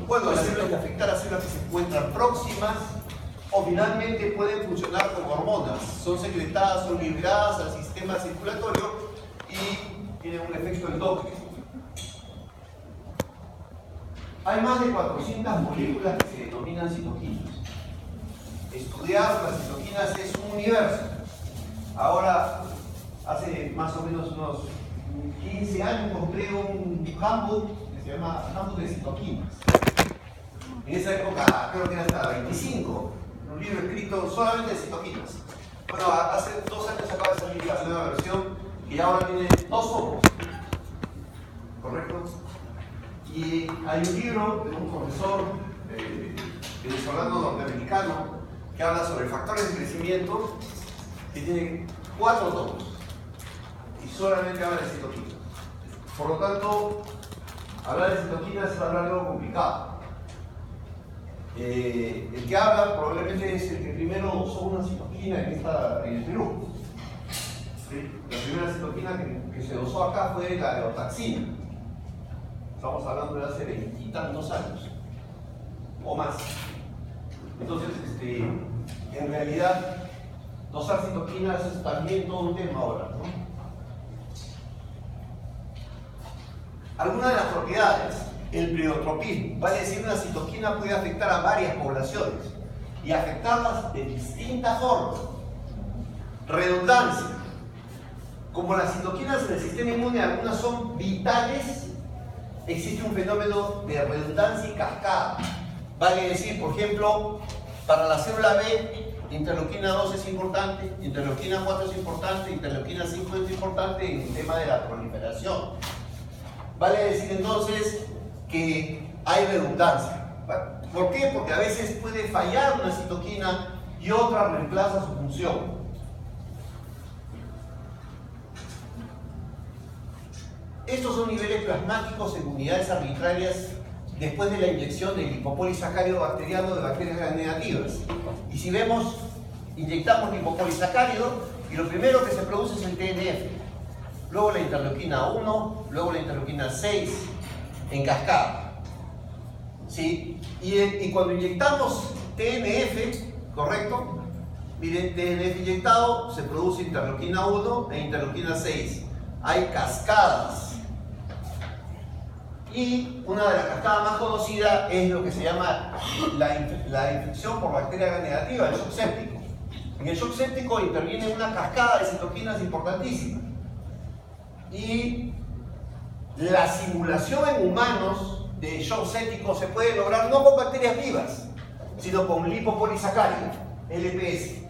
Bueno, las células de afectar a células que se encuentran próximas o finalmente pueden funcionar como hormonas. Son secretadas, son liberadas al sistema circulatorio y tienen un efecto endocrino. Hay más de 400 moléculas que se denominan citoquinas. Estudiar las citoquinas es un universo. Ahora, hace más o menos unos 15 años compré un handbook que se llama Handbook de Citoquinas. En esa época creo que era hasta 25, un libro escrito solamente de citoquinas. Bueno, hace 2 años acaba de salir la nueva versión que ahora tiene 2 focos, ¿correcto? Y hay un libro de un profesor venezolano norteamericano que habla sobre factores de crecimiento que tiene 4 tomos y solamente habla de citoquinas. Por lo tanto, hablar de citoquinas es hablar de algo complicado. El que habla probablemente es el que primero usó una citoquina en el Perú. ¿Sí? La primera citoquina que se usó acá fue la eotaxina. Estamos hablando de hace 20 y tantos años o más. Entonces, en realidad, dosar citoquinas es también todo un tema ahora, ¿no? Algunas de las propiedades. El pleiotropismo, vale decir, una citoquina puede afectar a varias poblaciones y afectarlas de distintas formas. Redundancia. Como las citoquinas en el sistema inmune algunas son vitales, existe un fenómeno de redundancia y cascada. Vale decir, por ejemplo, para la célula B, interleuquina 2 es importante, interleuquina 4 es importante, interleuquina 5 es importante en el tema de la proliferación. Vale decir entonces que hay redundancia. ¿Por qué? Porque a veces puede fallar una citoquina y otra reemplaza su función. Estos son niveles plasmáticos en unidades arbitrarias después de la inyección del lipopolisacárido bacteriano de bacterias gram negativas. Y si vemos, inyectamos lipopolisacárido y lo primero que se produce es el TNF. Luego la interleuquina 1, luego la interleuquina 6, en cascada. ¿Sí? Y cuando inyectamos TNF, ¿correcto? Miren, TNF inyectado se produce interleuquina 1 e interleuquina 6. Hay cascadas. Y una de las cascadas más conocidas es lo que se llama la infección por bacteria gram negativa, el shock séptico. En el shock séptico interviene una cascada de citoquinas importantísima. Y la simulación en humanos de shock séptico se puede lograr no con bacterias vivas, sino con lipopolisacárido, LPS.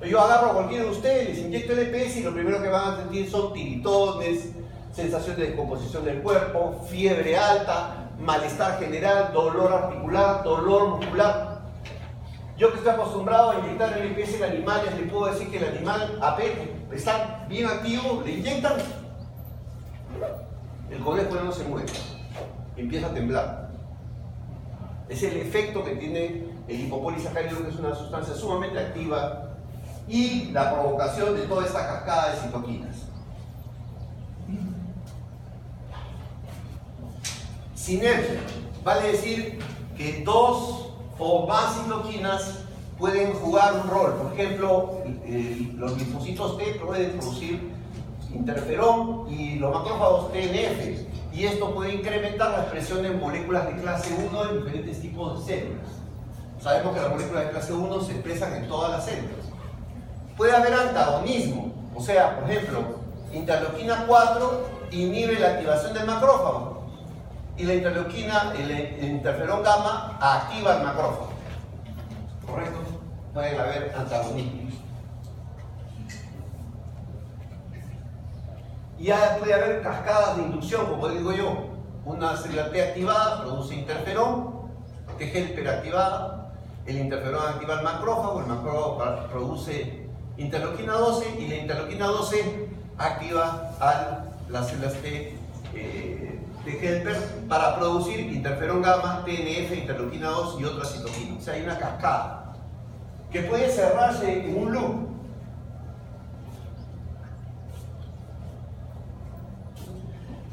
Yo agarro a cualquiera de ustedes, les inyecto LPS y lo primero que van a sentir son tiritones, sensación de descomposición del cuerpo, fiebre alta, malestar general, dolor articular, dolor muscular. Yo que estoy acostumbrado a inyectar LPS en animales, les puedo decir que el animal está bien activo, le inyectan, el conejo no se mueve, empieza a temblar. Es el efecto que tiene el lipopolisacárido, que es una sustancia sumamente activa, y la provocación de toda esta cascada de citoquinas. Sinergia, vale decir que 2 o más citoquinas pueden jugar un rol. Por ejemplo, los linfocitos T pueden producir interferón y los macrófagos TNF, y esto puede incrementar la expresión de moléculas de clase 1 en diferentes tipos de células. Sabemos que las moléculas de clase 1 se expresan en todas las células. Puede haber antagonismo, o sea, por ejemplo, interleuquina 4 inhibe la activación del macrófago y la interleuquina, el interferón gamma, activa el macrófago. ¿Correcto? Puede haber antagonismos. Y ya puede haber cascadas de inducción, como digo yo. Una célula T activada produce interferón, T helper activada, el interferón activa el macrófago produce interleuquina 12 y la interleuquina 12 activa a las células T helper para producir interferón gamma, TNF, interleuquina 2 y otras citoquinas. O sea, hay una cascada que puede cerrarse en un loop.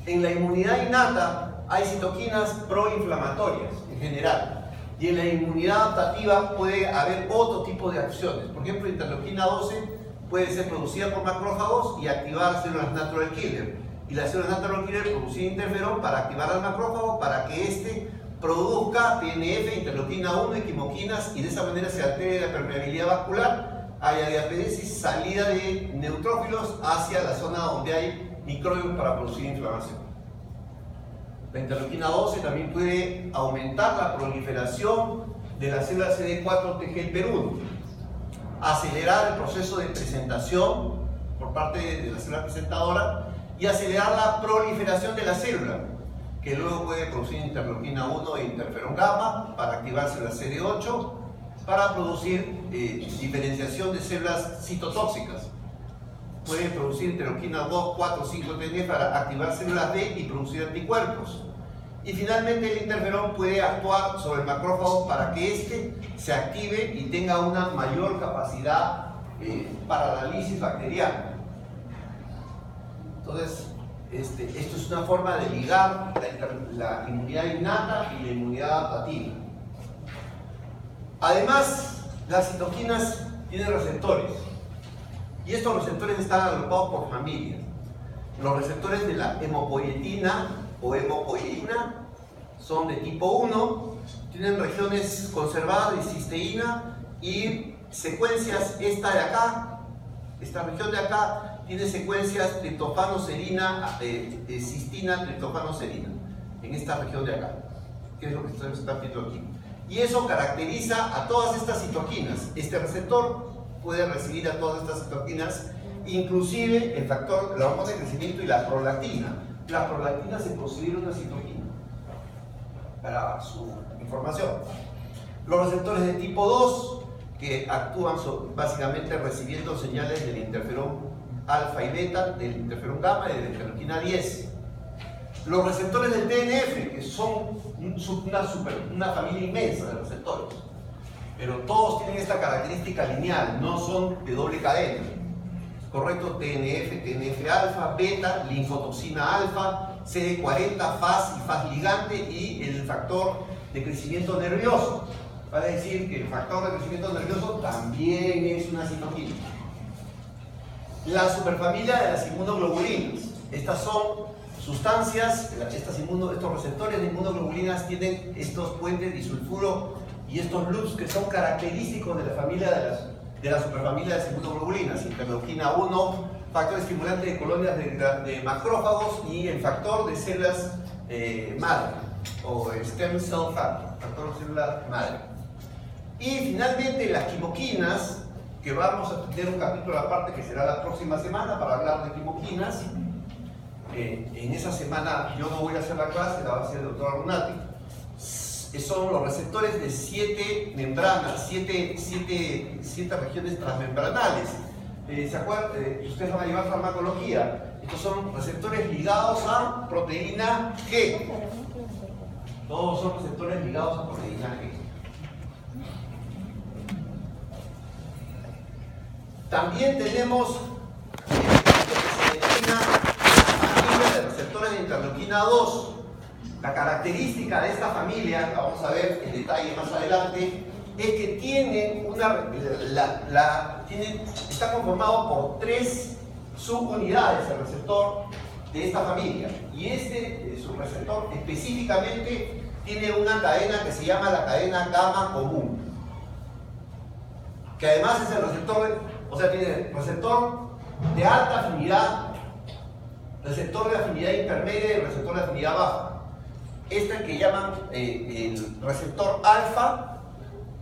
En la inmunidad innata hay citoquinas proinflamatorias en general. Y en la inmunidad adaptativa puede haber otro tipo de acciones. Por ejemplo, interleuquina 12 puede ser producida por macrófagos y activar células natural killer. Y las células natural killer producen interferón para activar al macrófago para que éste produzca TNF, interleuquina 1 y quimoquinas, y de esa manera se altere la permeabilidad vascular, haya diaperesis, salida de neutrófilos hacia la zona donde hay microbios para producir inflamación. La interleuquina 12 también puede aumentar la proliferación de las células CD4 TGL-1, acelerar el proceso de presentación por parte de la célula presentadora y acelerar la proliferación de la célula, que luego puede producir interleuquina 1 e interferón gamma para activar células CD8 para producir diferenciación de células citotóxicas. Puede producir interleuquina 2, 4, 5 TNF para activar células B y producir anticuerpos. Y finalmente el interferón puede actuar sobre el macrófago para que éste se active y tenga una mayor capacidad para la lisis bacteriana. Entonces, esto es una forma de ligar la inmunidad innata y la inmunidad adaptativa. Además, las citoquinas tienen receptores. Y estos receptores están agrupados por familias. Los receptores de la hemopoietina o hemopoieina son de tipo 1, tienen regiones conservadas de cisteína y secuencias, esta de acá, esta región de acá, tiene secuencias triptofano-serina, cistina, triptofano-serina, en esta región de acá, que es lo que ustedes están viendo aquí. Y eso caracteriza a todas estas citoquinas. Este receptor puede recibir a todas estas citoquinas, inclusive el factor, la hormona de crecimiento y la prolactina. La prolactina se considera una citoquina, para su información. Los receptores de tipo 2, que actúan básicamente recibiendo señales del interferón alfa y beta, del interferón gamma y de la interleuquina 10. Los receptores del TNF, que son una familia inmensa de receptores, pero todos tienen esta característica lineal, no son de doble cadena. Correcto, TNF, TNF alfa, beta, linfotoxina alfa, CD40, FAS y FAS ligante y el factor de crecimiento nervioso. Vale decir que el factor de crecimiento nervioso también es una citoquina. La superfamilia de las inmunoglobulinas. Estas son sustancias, estos receptores de inmunoglobulinas tienen estos puentes disulfuro y estos loops que son característicos de la familia de la superfamilia de las inmunoglobulinas. Interleuquina 1, factor estimulante de colonias de macrófagos y el factor de células madre o stem cell factor de células madre. Y finalmente las quimoquinas, que vamos a tener un capítulo aparte que será la próxima semana para hablar de quimoquinas. En esa semana yo no voy a hacer la clase, la va a hacer el doctor Arunati. Son los receptores de 7 membranas, 7 regiones transmembranales. ¿Se acuerdan? Ustedes van a llevar farmacología. Estos son receptores ligados a proteína G. Todos son receptores ligados a proteína G. También tenemos lo que se denomina la familia de receptores de interleuquina 2. La característica de esta familia, la vamos a ver en detalle más adelante, es que tienen está conformado por 3 subunidades el receptor de esta familia. Y su receptor específicamente tiene una cadena que se llama la cadena gamma común, que además es el receptor tiene receptor de alta afinidad, receptor de afinidad intermedia y receptor de afinidad baja. Este que llaman el receptor alfa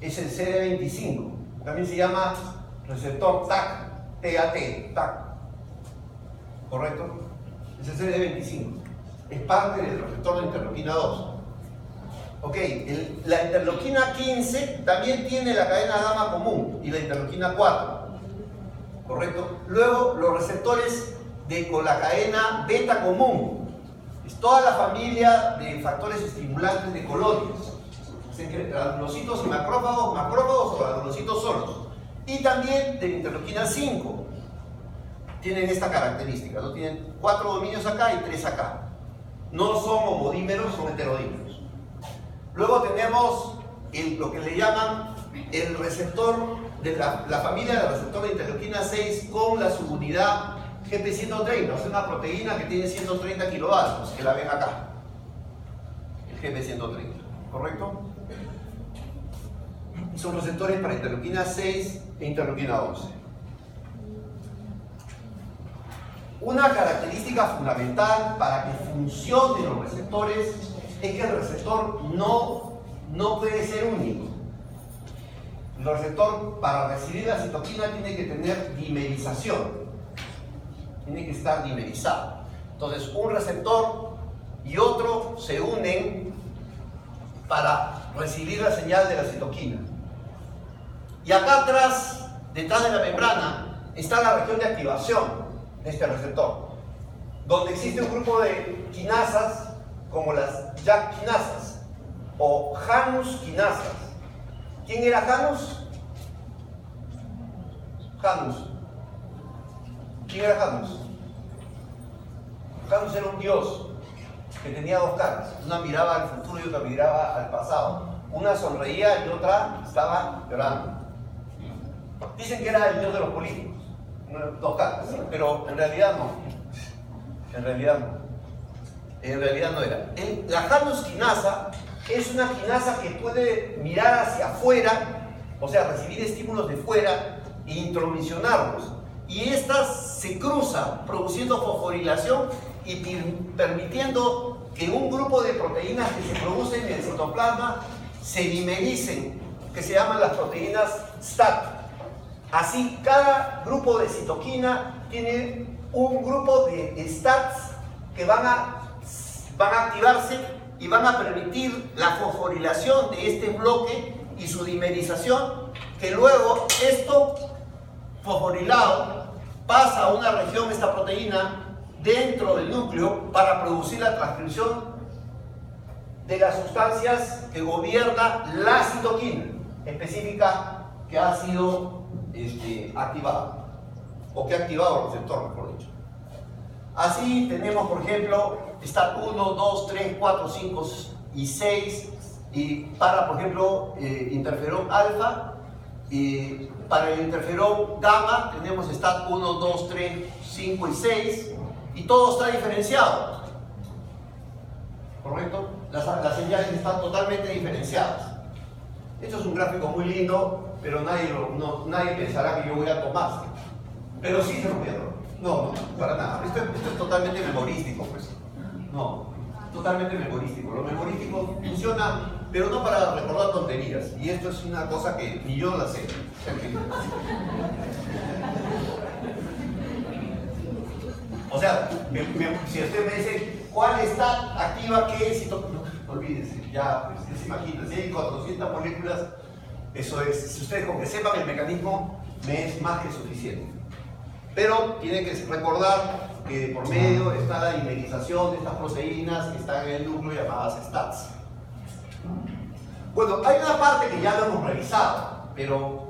es el CD25. También se llama receptor TAT. ¿Correcto? Es el CD25. Es parte del receptor de interleuquina 2. Ok, la interleuquina 15 también tiene la cadena gamma común y la interleuquina 4. ¿Correcto? Luego, los receptores con la cadena beta común. Es toda la familia de factores estimulantes de colonias. Granulocitos y macrófagos o granulocitos solos. Y también de la interleuquina 5. Tienen esta característica, ¿no? Tienen 4 dominios acá y 3 acá. No son homodímeros, son heterodímeros. Luego tenemos lo que le llaman el receptor de la familia del receptor de interleuquina 6 con la subunidad GP130, o sea, una proteína que tiene 130 kilovatios, que la ven acá, el GP130, ¿correcto? Son receptores para interleuquina 6 e interleuquina 11. Una característica fundamental para que funcionen los receptores es que el receptor no puede ser único. El receptor, para recibir la citoquina, tiene que tener dimerización. Tiene que estar dimerizado. Entonces, un receptor y otro se unen para recibir la señal de la citoquina. Y acá atrás, detrás de la membrana, está la región de activación de este receptor, donde existe un grupo de quinasas, como las JAK quinasas o Janus quinasas. ¿Quién era Janus? ¿Quién era Janus? Janus era un dios que tenía dos caras. Una miraba al futuro y otra miraba al pasado. Una sonreía y otra estaba llorando. Dicen que era el dios de los políticos. Dos caras, pero en realidad no. En realidad no era. La Janus quinasa es una quinasa que puede mirar hacia afuera, o sea, recibir estímulos de fuera e intromisionarlos. Y estas se cruzan, produciendo fosforilación y permitiendo que un grupo de proteínas que se producen en el citoplasma se dimericen, que se llaman las proteínas STAT. Así, cada grupo de citoquina tiene un grupo de STATs que van a activarse y van a permitir la fosforilación de este bloque y su dimerización, que luego esto fosforilado pasa a una región, esta proteína, dentro del núcleo para producir la transcripción de las sustancias que gobierna la citoquina específica que ha sido activada, o que ha activado el receptor, mejor dicho. Así tenemos, por ejemplo, STAT 1, 2, 3, 4, 5 y 6, y para, por ejemplo, interferón alfa, y para el interferón gamma tenemos STAT 1, 2, 3, 5 y 6, y todo está diferenciado, ¿correcto? Las señales están totalmente diferenciadas. Esto es un gráfico muy lindo, pero nadie pensará que yo voy a tomar. Pero sí se lo voy a tomar. No, para nada. Esto es totalmente memorístico, pues. No, totalmente memorístico. Lo memorístico funciona, pero no para recordar tonterías. Y esto es una cosa que ni yo la sé. O sea, si usted me dice cuál está activa, qué es, no, olvídese, ya, pues, se imagina, si hay 400 moléculas, eso es, si ustedes con que sepan el mecanismo, me es más que suficiente. Pero tienen que recordar que por medio está la dimerización de estas proteínas que están en el núcleo llamadas STATs. Bueno, hay una parte que ya lo hemos revisado, pero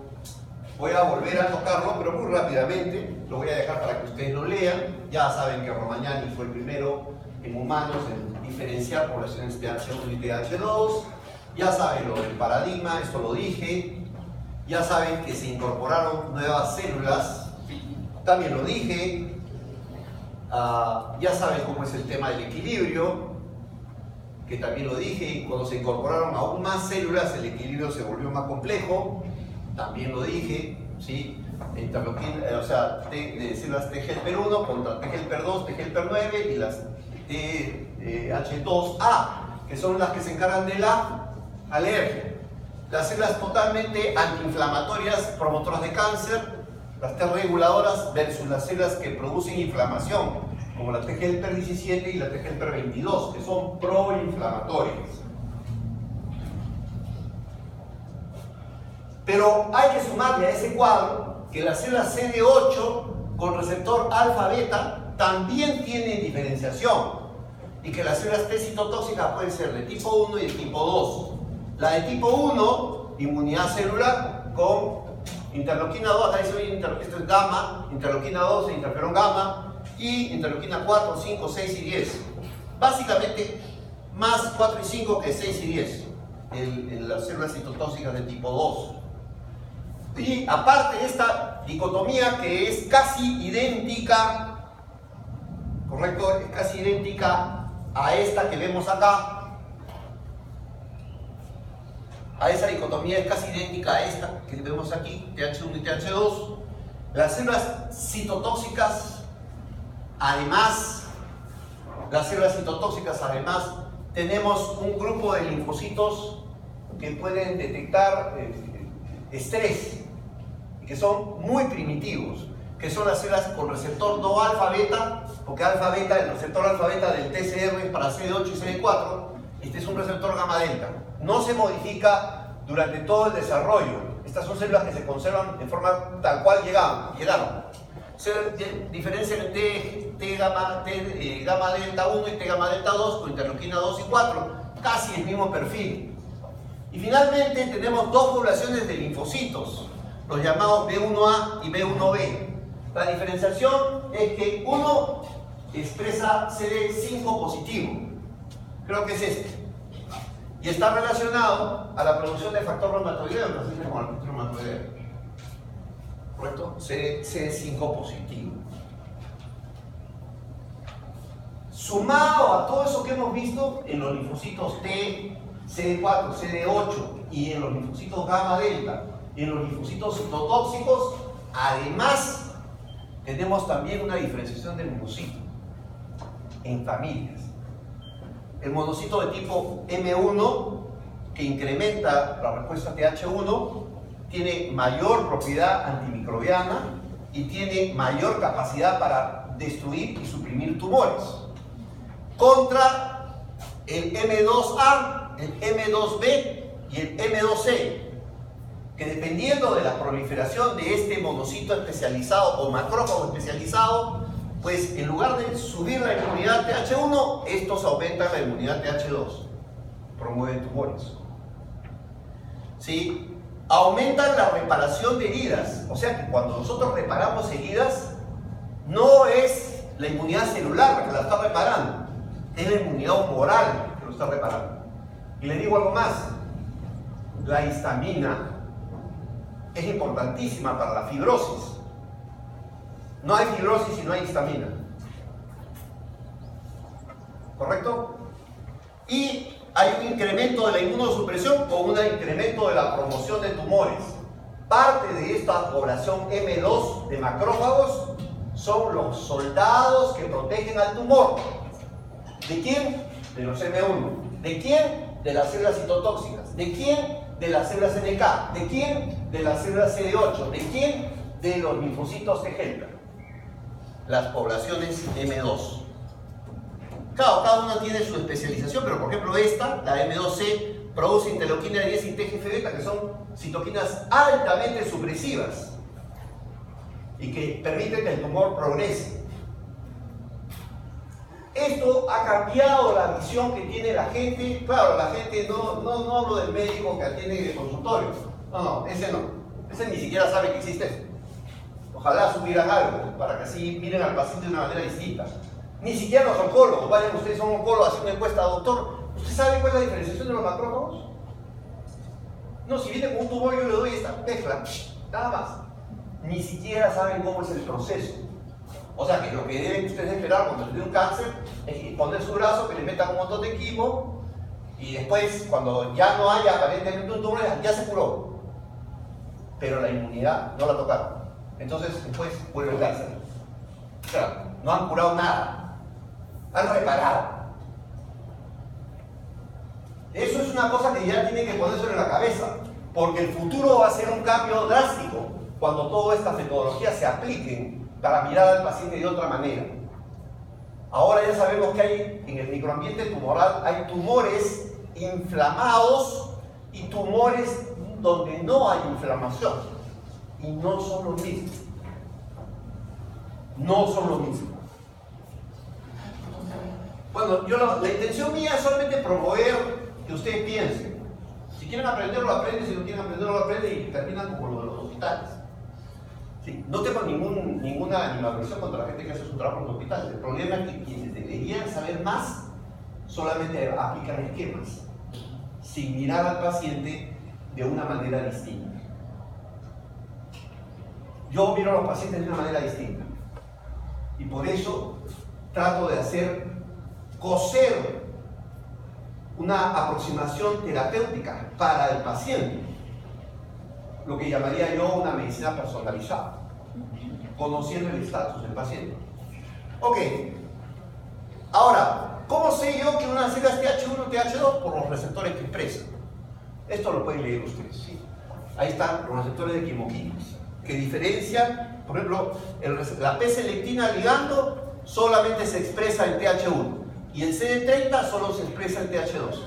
voy a volver a tocarlo, pero muy rápidamente. Lo voy a dejar para que ustedes lo lean. Ya saben que Romagnani fue el primero en humanos en diferenciar poblaciones TH1 y TH2. Ya saben lo del paradigma, esto lo dije. Ya saben que se incorporaron nuevas células. También lo dije. Ya saben cómo es el tema del equilibrio, que también lo dije, y cuando se incorporaron aún más células el equilibrio se volvió más complejo, también lo dije, ¿sí? O sea, células T-helper1 contra T-helper2, T-helper9 y las TH2A, que son las que se encargan de la alergia. Las células totalmente antiinflamatorias, promotoras de cáncer, las T reguladoras versus las células que producen inflamación, como la T-helper 17 y la T-helper 22, que son proinflamatorias. Pero hay que sumarle a ese cuadro que las células CD8 con receptor alfa-beta también tienen diferenciación, y que las células T citotóxicas pueden ser de tipo 1 y de tipo 2. La de tipo 1, inmunidad celular con interleuquina 2, acá dice esto es gamma, interleuquina 2 e interferón gamma, y interleuquina 4, 5, 6 y 10. básicamente más 4 y 5 que 6 y 10 en las células citotóxicas de tipo 2. Y aparte esta dicotomía que es casi idéntica, correcto, es casi idéntica a esta que vemos acá. A esa dicotomía es casi idéntica a esta que vemos aquí, TH1 y TH2. Las células citotóxicas, además, tenemos un grupo de linfocitos que pueden detectar estrés, que son muy primitivos, que son las células con receptor no alfa-beta, porque alfa-beta, el receptor alfa-beta del TCR es para CD8 y CD4, este es un receptor gamma-delta. No se modifica durante todo el desarrollo. Estas son células que se conservan en forma tal cual llegaron. Se diferencian en T gamma delta 1 y T gamma delta 2 con interleuquina 2 y 4, casi el mismo perfil. Y finalmente tenemos dos poblaciones de linfocitos, los llamados B1A y B1B. La diferenciación es que uno expresa CD5 positivo, creo que es este, y está relacionado a la producción de factor reumatoideo en pacientes con artritis reumatoidea. ¿Correcto? CD5 positivo. Sumado a todo eso que hemos visto en los linfocitos T, CD4, CD8 y en los linfocitos gamma delta y en los linfocitos citotóxicos, además tenemos también una diferenciación del monocito en familias. El monocito de tipo M1, que incrementa la respuesta TH1, tiene mayor propiedad antimicrobiana y tiene mayor capacidad para destruir y suprimir tumores. Contra el M2A, el M2B y el M2C, que dependiendo de la proliferación de este monocito especializado o macrófago especializado, pues en lugar de subir la inmunidad TH1, estos aumentan la inmunidad TH2, promueven tumores. ¿Sí? Aumentan la reparación de heridas, o sea que cuando nosotros reparamos heridas, no es la inmunidad celular la que la está reparando, es la inmunidad humoral que lo está reparando. Y le digo algo más, la histamina es importantísima para la fibrosis. No hay fibrosis si no hay histamina. ¿Correcto? Y hay un incremento de la inmunosupresión con un incremento de la promoción de tumores. Parte de esta población M2 de macrófagos son los soldados que protegen al tumor. ¿De quién? De los M1. ¿De quién? De las células citotóxicas. ¿De quién? De las células NK. ¿De quién? De las células CD8. ¿De quién? De los linfocitos T helper. Las poblaciones M2. Claro, cada una tiene su especialización, pero por ejemplo esta, la M2C, produce interleuquina 10 y TGF-beta, que son citoquinas altamente supresivas y que permiten que el tumor progrese. Esto ha cambiado la visión que tiene la gente. Claro, la gente no hablo del médico que atiende en el consultorio. No, ese no. Ese ni siquiera sabe que existe eso. Ojalá supieran algo para que así miren al paciente de una manera distinta. Ni siquiera los oncólogos. Vayan ustedes a un oncólogo a hacer una encuesta, doctor, ¿usted sabe cuál es la diferenciación de los macrófagos? No, si viene con un tumor yo le doy esta mezcla, nada más. Ni siquiera saben cómo es el proceso. O sea que lo que deben ustedes esperar cuando les dé un cáncer es poner su brazo, que le metan un montón de quimo y después, cuando ya no haya aparentemente un tumor, ya se curó. Pero la inmunidad no la tocaron. Entonces, después vuelve el cáncer. O sea, no han curado nada. Han reparado. Eso es una cosa que ya tiene que ponerse en la cabeza, porque el futuro va a ser un cambio drástico cuando todas estas metodologías se apliquen para mirar al paciente de otra manera. Ahora ya sabemos que hay en el microambiente tumoral hay tumores inflamados y tumores donde no hay inflamación, y no son los mismos. No son los mismos. Bueno, la intención mía es solamente promover que ustedes piensen. Si quieren aprender, lo aprenden. Si no quieren aprender, lo aprenden y terminan como lo de los hospitales. Sí, no tengo ninguna animadversión contra la gente que hace su trabajo en los hospitales. El problema es que quienes deberían saber más solamente aplican esquemas, sin mirar al paciente de una manera distinta. Yo miro a los pacientes de una manera distinta. Y por eso trato de coser una aproximación terapéutica para el paciente. Lo que llamaría yo una medicina personalizada, conociendo el estatus del paciente. Ok. Ahora, ¿cómo sé yo que una célula es TH1 o TH2? Por los receptores que expresan. Esto lo pueden leer ustedes, ¿sí? Ahí están los receptores de quimoquímicos, que diferencian, por ejemplo, la P-selectina ligando solamente se expresa en TH1 y el CD30 solo se expresa en TH2.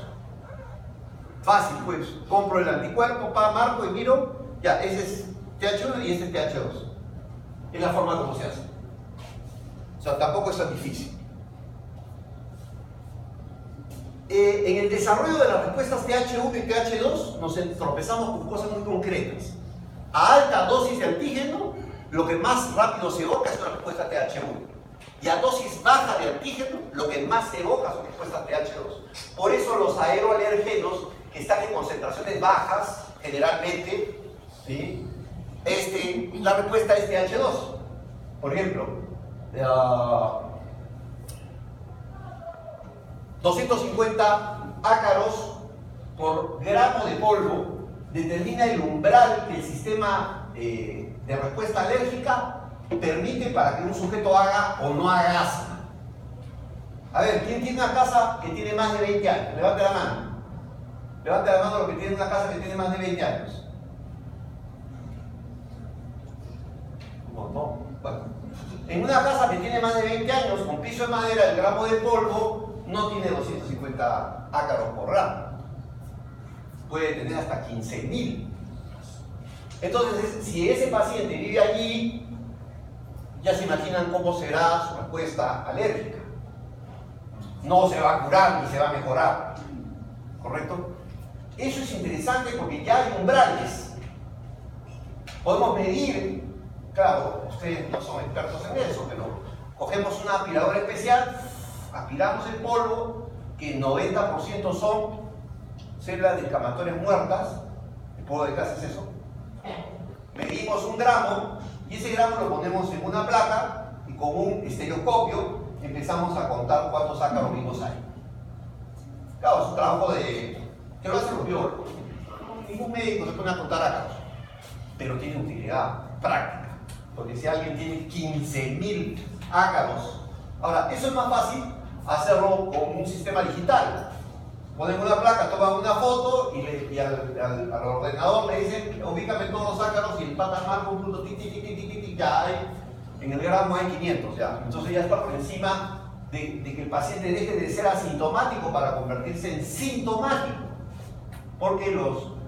Fácil, pues. Compro el anticuerpo, marco y miro, ya, ese es TH1 y ese es TH2. Es la forma como se hace. O sea, tampoco es tan difícil. En el desarrollo de las respuestas TH1 y TH2 nos tropezamos con cosas muy concretas. A alta dosis de antígeno, lo que más rápido se evoca es una respuesta TH1. Y a dosis baja de antígeno, lo que más se evoca son respuestas TH2. Por eso los aeroalergenos que están en concentraciones bajas, generalmente, ¿sí? La respuesta es TH2. Por ejemplo, 250 ácaros por gramo de polvo determina el umbral que el sistema de respuesta alérgica permite para que un sujeto haga o no haga asma. A ver, ¿quién tiene una casa que tiene más de 20 años? Levante la mano. Levante la mano los que tienen una casa que tiene más de 20 años. Un montón. Bueno, en una casa que tiene más de 20 años, con piso de madera, el gramo de polvo no tiene 250 ácaros por gramo. Puede tener hasta 15.000. Entonces, si ese paciente vive allí, ya se imaginan cómo será su respuesta alérgica. No se va a curar ni se va a mejorar. ¿Correcto? Eso es interesante porque ya hay umbrales. Podemos medir, claro, ustedes no son expertos en eso, pero cogemos una aspiradora especial, aspiramos el polvo, que el 90% son células descamatorias muertas. ¿El polvo de casa es eso? Medimos un gramo y ese gramo lo ponemos en una placa y con un estereoscopio empezamos a contar cuántos ácaros vivos hay. Claro, es un trabajo que lo hacen los biólogos. Ningún médico se pone a contar ácaros, pero tiene utilidad práctica. Porque si alguien tiene 15.000 ácaros, ahora, eso es más fácil hacerlo con un sistema digital. Ponen una placa, toman una foto y al ordenador le dicen, ubícame todos los ácaros y el pata marca un punto, ya hay, en el gramo hay 500 ya. Entonces ya está por encima de que el paciente deje de ser asintomático para convertirse en sintomático. Porque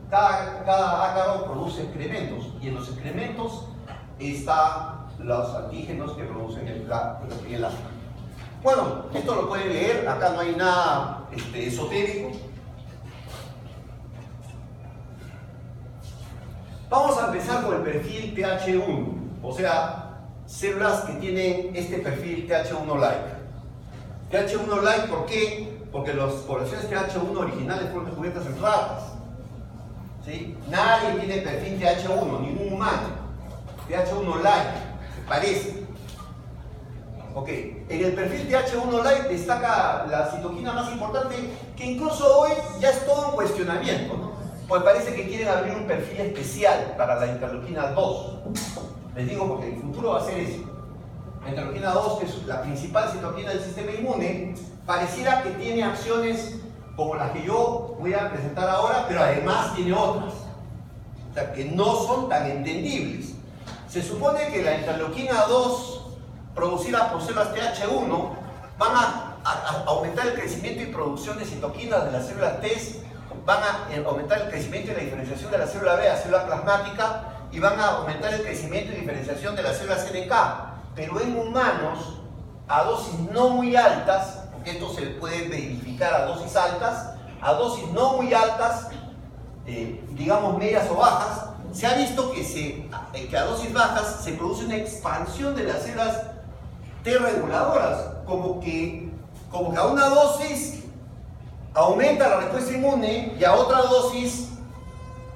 cada ácaro produce excrementos y en los excrementos están los antígenos que producen el asma. Bueno, esto lo pueden leer, acá no hay nada esotérico. Vamos a empezar con el perfil TH1, o sea, células que tienen este perfil TH1-like. TH1-like, ¿por qué? Porque las poblaciones TH1 originales fueron descubiertas en ratas. ¿Sí? Nadie tiene perfil TH1, ningún humano. TH1-like, se parece. Ok, en el perfil TH1-like destaca la citoquina más importante, que incluso hoy ya es todo un cuestionamiento, ¿no? Pues parece que quieren abrir un perfil especial para la interleuquina 2. Les digo porque en el futuro va a ser eso. La interleuquina 2, que es la principal citoquina del sistema inmune, pareciera que tiene acciones como las que yo voy a presentar ahora, pero además tiene otras. O sea, que no son tan entendibles. Se supone que la interleuquina 2 producidas por células TH1 van a aumentar el crecimiento y producción de citoquinas de las células T, van a aumentar el crecimiento y la diferenciación de la célula B a célula plasmática y van a aumentar el crecimiento y diferenciación de las células NK. Pero en humanos, a dosis no muy altas, porque esto se puede verificar a dosis altas, a dosis no muy altas, digamos medias o bajas, se ha visto que a dosis bajas se produce una expansión de las células T reguladoras, como que a una dosis aumenta la respuesta inmune y a otra dosis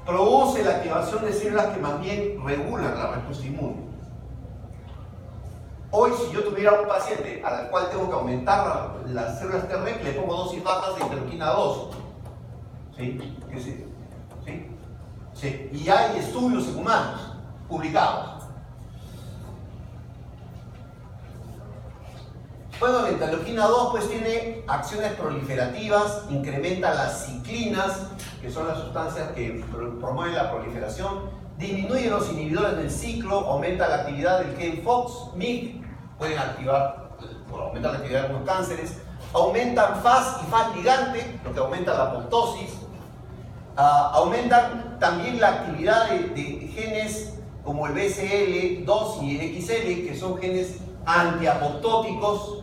produce la activación de células que más bien regulan la respuesta inmune. Hoy, si yo tuviera un paciente al cual tengo que aumentar las células T-reg, le pongo dosis bajas de interleuquina 2. ¿Sí? Sí. Y hay estudios en humanos publicados. Bueno, la interleuquina 2 pues tiene acciones proliferativas, incrementa las ciclinas, que son las sustancias que promueven la proliferación, disminuye los inhibidores del ciclo, aumenta la actividad del KEM-FOX, MYC, pueden aumentar la actividad de algunos cánceres, aumentan FAS y FAS ligante, lo que aumenta la apoptosis, aumentan también la actividad de genes como el BCL2 y XL, que son genes antiapoptóticos.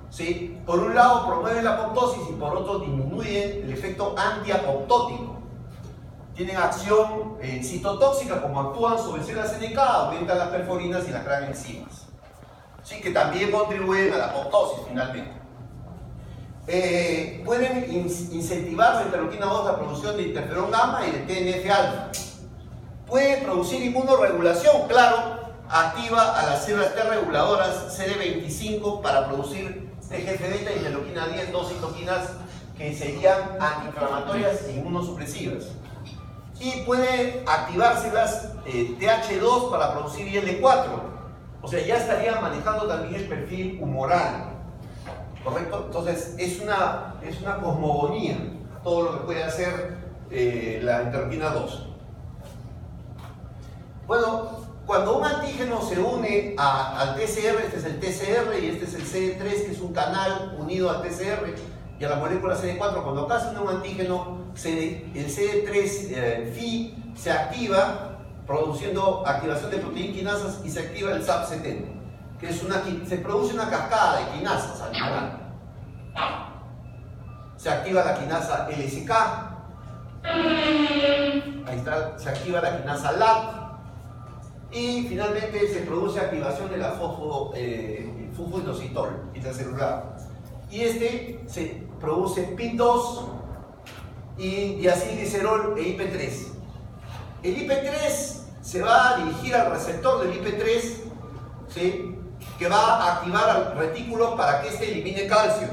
¿Sí? Por un lado promueven la apoptosis y por otro disminuyen el efecto antiapoptótico. Tienen acción citotóxica, como actúan sobre células NK, aumentan las perforinas y las gran enzimas. ¿Sí? Que también contribuyen a la apoptosis finalmente. Pueden incentivar la interleuquina 2 la producción de interferón gamma y de TNF-alfa. Puede producir inmunoregulación, claro, activa a las células T reguladoras CD25 para producir TGF-beta y interleuquina 10, dos citoquinas que serían antiinflamatorias e inmunosupresivas. Y puede activar células TH2 para producir IL-4. O sea, ya estarían manejando también el perfil humoral. ¿Correcto? Entonces, es una cosmogonía todo lo que puede hacer la interleuquina 2. Bueno, cuando un antígeno se une al TCR, este es el TCR y este es el CD3, que es un canal unido al TCR y a la molécula CD4, cuando acá se une un antígeno, el CD3 Phi se activa produciendo activación de proteínas y se activa el SAP70, que es se produce una cascada de quinasas al final. Se activa la quinasa LSK, ahí está, se activa la quinasa LAT, y finalmente se produce activación de la fosfoinositol intracelular. Y se produce PIT2 y diacilglicerol e IP3. El IP3 se va a dirigir al receptor del IP3, ¿sí? Que va a activar al retículo para que éste elimine calcio.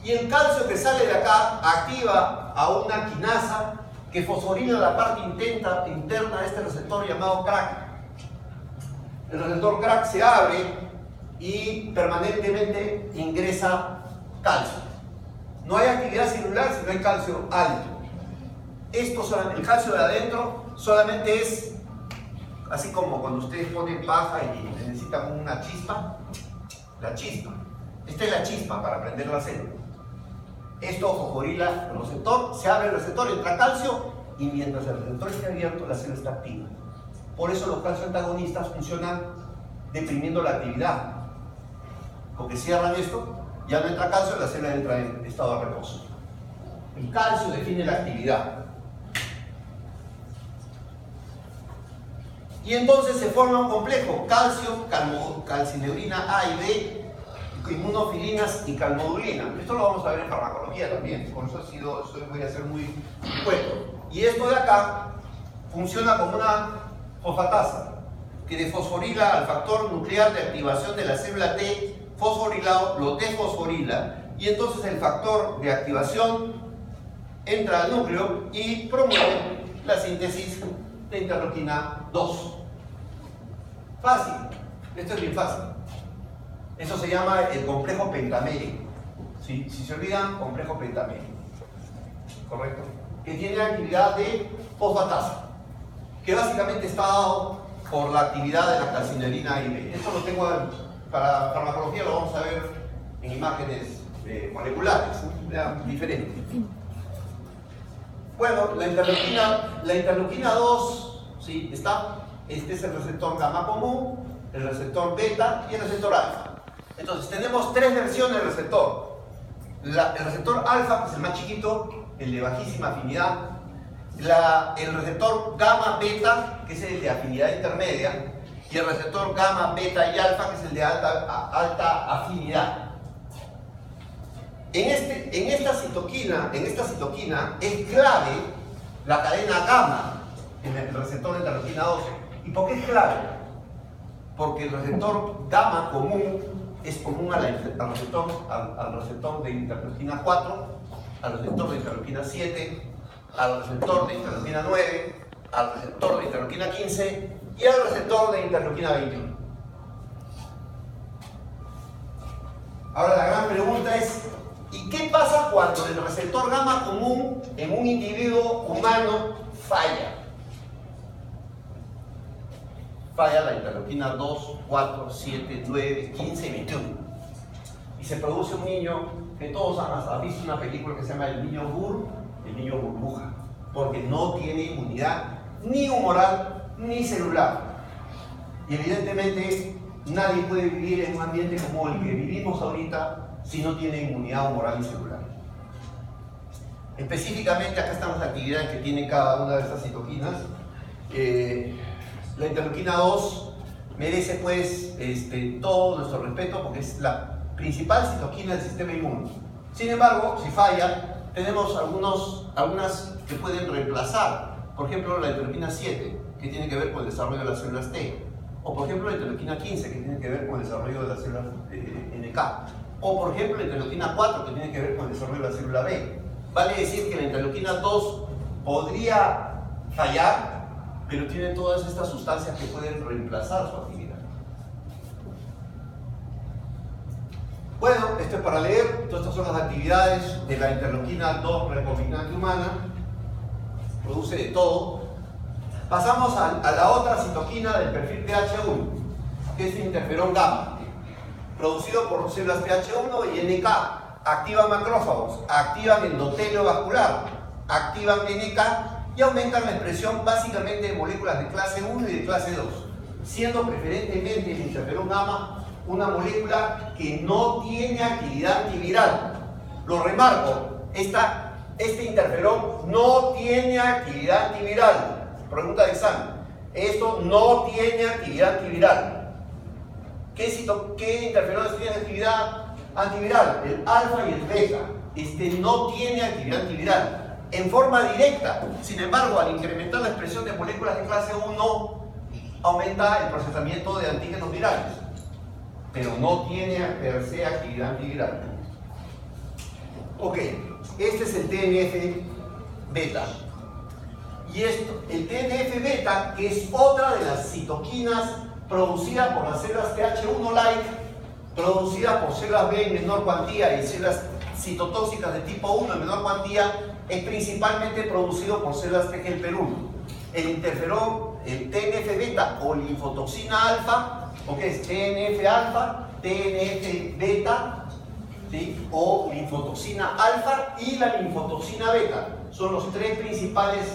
Y el calcio que sale de acá activa a una quinasa que fosforila la parte interna de este receptor llamado CRAC. El receptor CRAC se abre y permanentemente ingresa calcio. No hay actividad celular si no hay calcio alto. El calcio de adentro solamente es así como cuando ustedes ponen paja y necesitan una chispa. La chispa. Esta es la chispa para prender la célula. Esto fosforila el receptor, se abre el receptor, entra calcio y mientras el receptor esté abierto la célula está activa. Por eso los calcio antagonistas funcionan deprimiendo la actividad. Porque cierran esto, ya no entra calcio, la célula entra en estado de reposo. El calcio define la actividad. Y entonces se forma un complejo: calcio, calcineurina A y B, inmunofilinas y calmodulina. Esto lo vamos a ver en farmacología también, por eso voy a ser muy cuento. Y esto de acá funciona como una fosfatasa que desfosforila al factor nuclear de activación de la célula T fosforilado, lo desfosforila, y entonces el factor de activación entra al núcleo y promueve la síntesis de interleuquina 2. Fácil, esto es bien fácil. Eso se llama el complejo pentamérico. ¿Sí? Si se olvidan, complejo pentamérico. ¿Correcto? Que tiene la actividad de fosfatasa, que básicamente está dado por la actividad de la calcineurina A y B. Esto lo tengo para farmacología, lo vamos a ver en imágenes moleculares, diferentes. Bueno, la interleuquina 2, ¿sí? Este es el receptor gamma común, el receptor beta y el receptor alfa. Entonces tenemos tres versiones del receptor. El receptor alfa, que es el más chiquito, el de bajísima afinidad. El receptor gamma beta, que es el de afinidad intermedia. Y el receptor gamma beta y alfa, que es el de alta afinidad. en esta citoquina es clave la cadena gamma en el receptor de interleuquina 2. ¿Y por qué es clave? Porque el receptor gamma común es común al receptor de interleuquina 4, al receptor de interleuquina 7, al receptor de interleuquina 9, al receptor de interleuquina 15 y al receptor de interleuquina 21. Ahora la gran pregunta es, ¿y qué pasa cuando el receptor gamma común en un individuo humano falla? Falla la interleuquina 2, 4, 7, 9, 15 y 21. Y se produce un niño que todos han visto una película que se llama El niño burbuja, porque no tiene inmunidad ni humoral ni celular. Y evidentemente nadie puede vivir en un ambiente como el que vivimos ahorita si no tiene inmunidad humoral y celular. Específicamente acá están las actividades que tiene cada una de estas citoquinas. La interleuquina 2 merece pues todo nuestro respeto porque es la principal citoquina del sistema inmune. Sin embargo, si falla, tenemos algunas que pueden reemplazar. Por ejemplo, la interleuquina 7, que tiene que ver con el desarrollo de las células T. O por ejemplo, la interleuquina 15, que tiene que ver con el desarrollo de las células NK. O por ejemplo, la interleuquina 4, que tiene que ver con el desarrollo de la célula B. Vale decir que la interleuquina 2 podría fallar, pero tiene todas estas sustancias que pueden reemplazar su actividad. Bueno, esto es para leer. Todas estas son las actividades de la interleuquina 2 recombinante humana. Produce de todo. Pasamos a la otra citoquina del perfil TH1, que es el interferón gamma, producido por células TH1 y NK. Activan macrófagos, activan endotelio vascular, activan NK y aumentan la expresión básicamente de moléculas de clase 1 y de clase 2, siendo preferentemente el interferón gamma una molécula que no tiene actividad antiviral. Lo remarco, este interferón no tiene actividad antiviral. Pregunta de examen. Esto no tiene actividad antiviral. ¿Qué interferones tienen actividad antiviral? El alfa y el beta. Este no tiene actividad antiviral en forma directa. Sin embargo, al incrementar la expresión de moléculas de clase 1, aumenta el procesamiento de antígenos virales, pero no tiene per se actividad antiviral. Ok, este es el TNF-beta. Y el TNF-beta, que es otra de las citoquinas producidas por las células TH1-like, producidas por células B en menor cuantía y células citotóxicas de tipo 1 en menor cuantía, es principalmente producido por células T helper-1. El interferón, el TNF-beta o linfotoxina alfa, que es TNF-alfa, TNF-beta, ¿sí? O linfotoxina alfa y la linfotoxina beta. Son los tres principales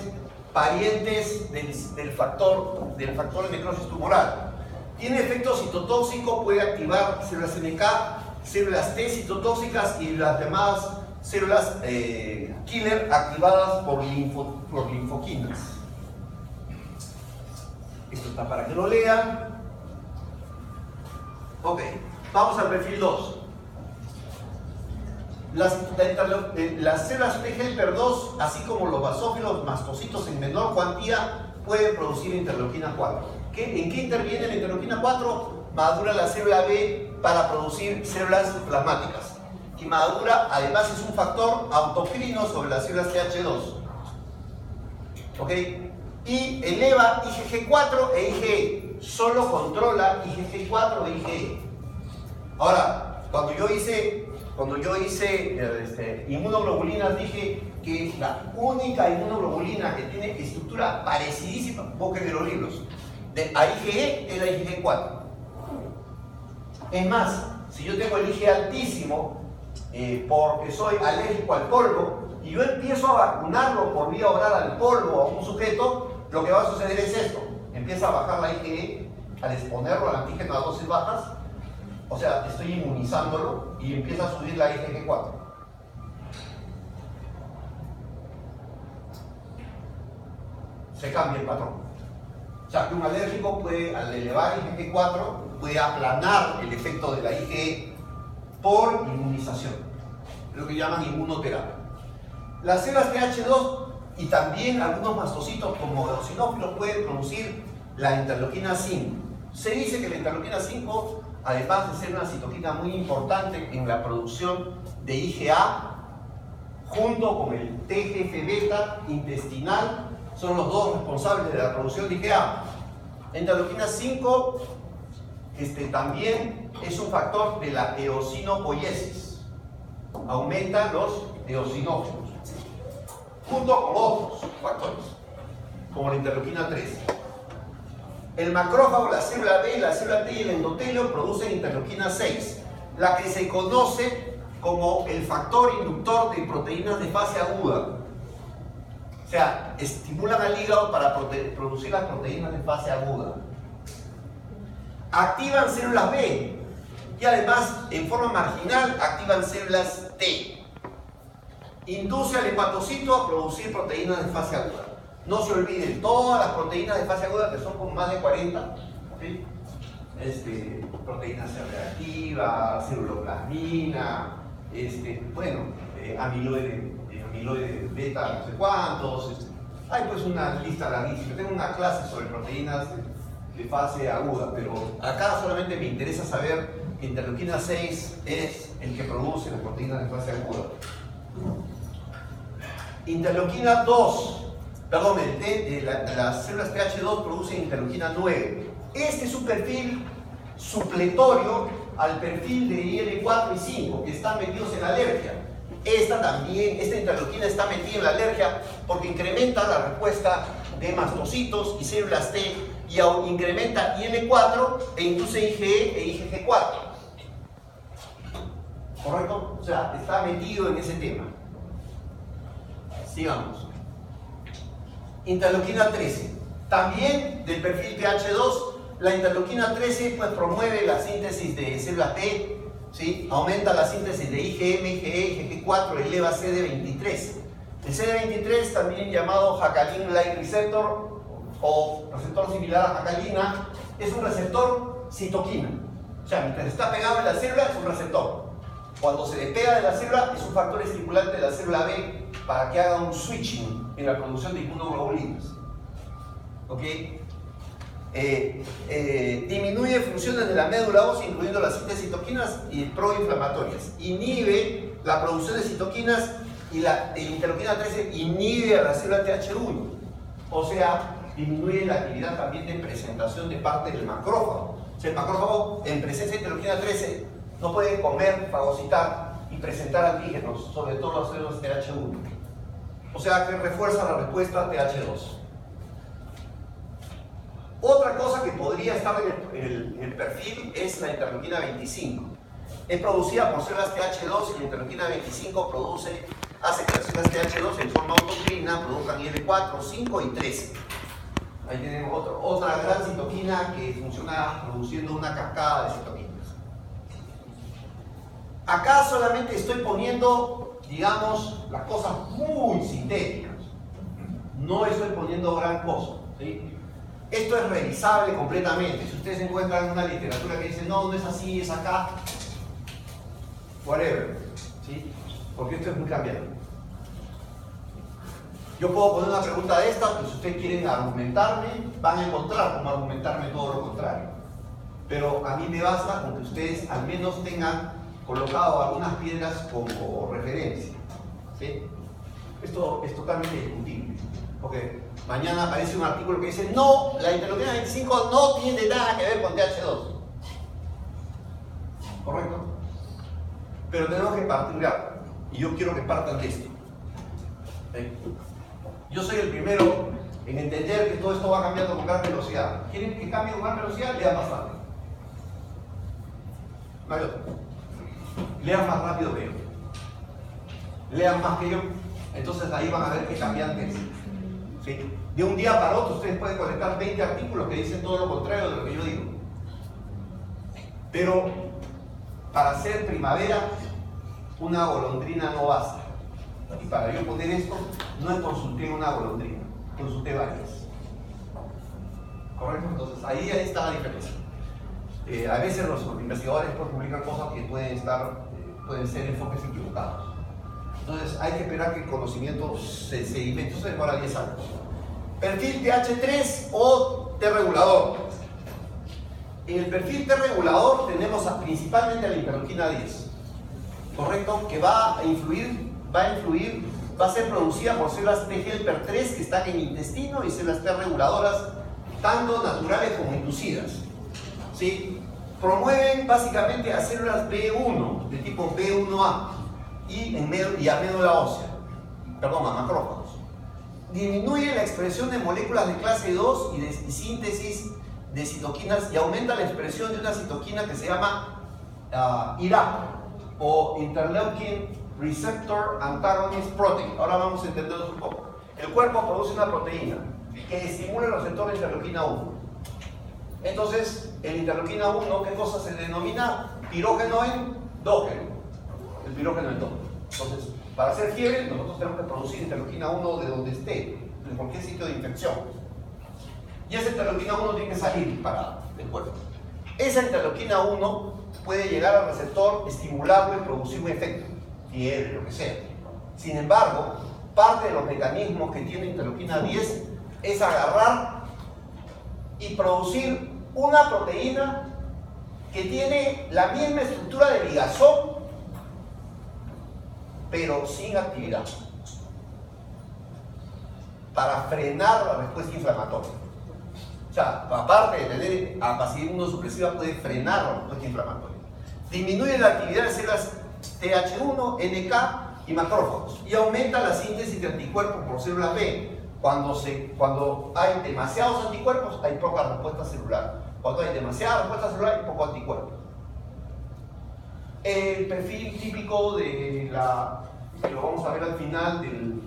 parientes del factor de necrosis tumoral. Tiene efecto citotóxico, puede activar células NK, células T citotóxicas y las demás células killer activadas por linfoquinas. Esto está para que lo lean. Ok, vamos al perfil 2. Las células T helper 2, así como los basófilos mastocitos en menor cuantía, pueden producir interleuquina 4. ¿En qué interviene la interleuquina 4? Madura la célula B para producir células plasmáticas. Y madura, además, es un factor autocrino sobre las células TH2. ¿Ok? Y eleva IgG4 e IgE. Solo controla IgG4 e IgE. Ahora, cuando yo hice inmunoglobulinas, dije que la única inmunoglobulina que tiene estructura parecidísima, busquen en los libros, a IgE es la IgG4. Es más, si yo tengo el IgE altísimo, porque soy alérgico al polvo, y yo empiezo a vacunarlo por vía oral al polvo a un sujeto, lo que va a suceder es esto: empieza a bajar la IgE al exponerlo al antígeno a dosis bajas. O sea, estoy inmunizándolo y empieza a subir la IgG4. Se cambia el patrón. O sea, que un alérgico puede, al elevar IgG4, puede aplanar el efecto de la IgE por inmunización. lo que llaman inmunoterapia. Las células TH2 y también algunos mastocitos como eosinófilos pueden producir la interleuquina 5. Se dice que la interleuquina 5, además de ser una citoquina muy importante en la producción de IgA, junto con el TGF-beta intestinal, son los dos responsables de la producción de IgA. La interleuquina 5 también es un factor de la eosinopoiesis. Aumenta los eosinófilos, junto con otros factores, como la interleuquina 3. El macrófago, la célula B, la célula T y el endotelio producen interleuquina 6, la que se conoce como el factor inductor de proteínas de fase aguda. O sea, estimulan al hígado para producir las proteínas de fase aguda. Activan células B y además, en forma marginal, activan células T. Induce al hepatocito a producir proteínas de fase aguda. No se olviden, todas las proteínas de fase aguda, que son como más de 40, ¿sí? Proteína C reactiva, celuloplasmina, amiloide beta, no sé cuántos. Hay pues una lista larguísima. Tengo una clase sobre proteínas de fase aguda, pero acá solamente me interesa saber que interleuquina 6 es el que produce las proteínas de fase aguda. Interleuquina 2, perdón, las células TH2 producen interleuquina 9. Este es un perfil supletorio al perfil de IL-4 y 5 que están metidos en la alergia. Esta interleuquina está metida en la alergia porque incrementa la respuesta de mastocitos y células T y incrementa IL-4 e induce IgE e IgG4. ¿Correcto? O sea, está metido en ese tema. Sigamos. Interleuquina 13. También del perfil TH2, la interleuquina 13 pues, promueve la síntesis de células T, ¿sí? Aumenta la síntesis de IgM, IgE, IgG4, eleva CD23. El CD23, también llamado Jacalin Light Receptor o receptor similar a jacalina, es un receptor citoquina. O sea, mientras está pegado en la célula es un receptor. Cuando se despega de la célula es un factor estimulante de la célula B para que haga un switching en la producción de inmunoglobulinas. ¿Ok? Disminuye funciones de la médula ósea, incluyendo las síntesis de citoquinas y proinflamatorias. Inhibe la producción de citoquinas y la interleuquina 13 inhibe a la célula TH1. O sea, disminuye la actividad también de presentación de parte del macrófago. O sea, el macrófago, en presencia de interleuquina 13, no puede comer, fagocitar y presentar antígenos, sobre todo las células TH1. O sea, que refuerza la respuesta TH2. Otra cosa que podría estar en el perfil es la interleuquina 25. Es producida por células TH2 y la interleuquina 25 hace que las células TH2 en forma autocrina produzcan IL-4, 5 y 13. Ahí tenemos otra gran citoquina que funciona produciendo una cascada de citoquinas. Acá solamente estoy poniendo, digamos, las cosas muy sintéticas. No estoy poniendo gran cosa, ¿sí? Esto es revisable completamente. Si ustedes encuentran una literatura que dice no, no es así, es acá, whatever, ¿sí? Porque esto es muy cambiante. Yo puedo poner una pregunta de esta, pero si ustedes quieren argumentarme, van a encontrar cómo argumentarme todo lo contrario. Pero a mí me basta con que ustedes al menos tengan colocado algunas piedras como referencia, ¿sí? Esto es totalmente discutible. Porque mañana aparece un artículo que dice no, la interleuquina 25 no tiene nada que ver con TH2. ¿Correcto? Pero tenemos que partir de algo. Y yo quiero que partan de esto. Yo soy el primero en entender que todo esto va cambiando con gran velocidad. ¿Quieren que cambie con gran velocidad? Lean más rápido. Mario, lean más rápido que yo. Lean más que yo. Entonces ahí van a ver que cambiantes. ¿Sí? De un día para otro ustedes pueden colectar 20 artículos que dicen todo lo contrario de lo que yo digo. Pero para ser primavera, una golondrina no basta. Y para yo poner esto, no consulté una golondrina, consulté varias. ¿Correcto? Entonces ahí está la diferencia. A veces los investigadores publican cosas que pueden ser enfoques equivocados. Entonces hay que esperar que el conocimiento se sedimente. Eso demora 10 años. Perfil TH3 o T regulador. En el perfil T regulador tenemos principalmente a la interleuquina 10, ¿correcto? Que va a ser producida por células T helper 3 que están en el intestino y células T reguladoras, tanto naturales como inducidas. ¿Sí? Promueven básicamente a células B1, de tipo B1A, y a médula ósea, perdón, a macrófagos. Disminuye la expresión de moléculas de clase 2 y de síntesis de citoquinas y aumenta la expresión de una citoquina que se llama IRAP o Interleukin Receptor Antagonist Protein. Ahora vamos a entenderlo un poco. El cuerpo produce una proteína que estimula el receptor de interleuquina 1. Entonces, el interleuquina 1, ¿qué cosa se denomina? Pirógeno endógeno. El pirógeno endógeno. Entonces, para hacer fiebre, nosotros tenemos que producir interleuquina 1 de donde esté, de cualquier sitio de infección. Y esa interleuquina 1 tiene que salir del cuerpo. Esa interleuquina 1 puede llegar al receptor, estimularlo y producir un efecto, fiebre, lo que sea. Sin embargo, parte de los mecanismos que tiene interleuquina 10 es agarrar y producir una proteína que tiene la misma estructura de ligazón, pero sin actividad, para frenar la respuesta inflamatoria. O sea, aparte de tener capacidad inmunosupresiva, puede frenar la respuesta inflamatoria. Disminuye la actividad de células TH1, NK y macrófagos y aumenta la síntesis de anticuerpos por células B. Cuando hay demasiados anticuerpos, hay poca respuesta celular. Cuando hay demasiada respuesta celular, hay poco anticuerpo. El perfil típico que lo vamos a ver al final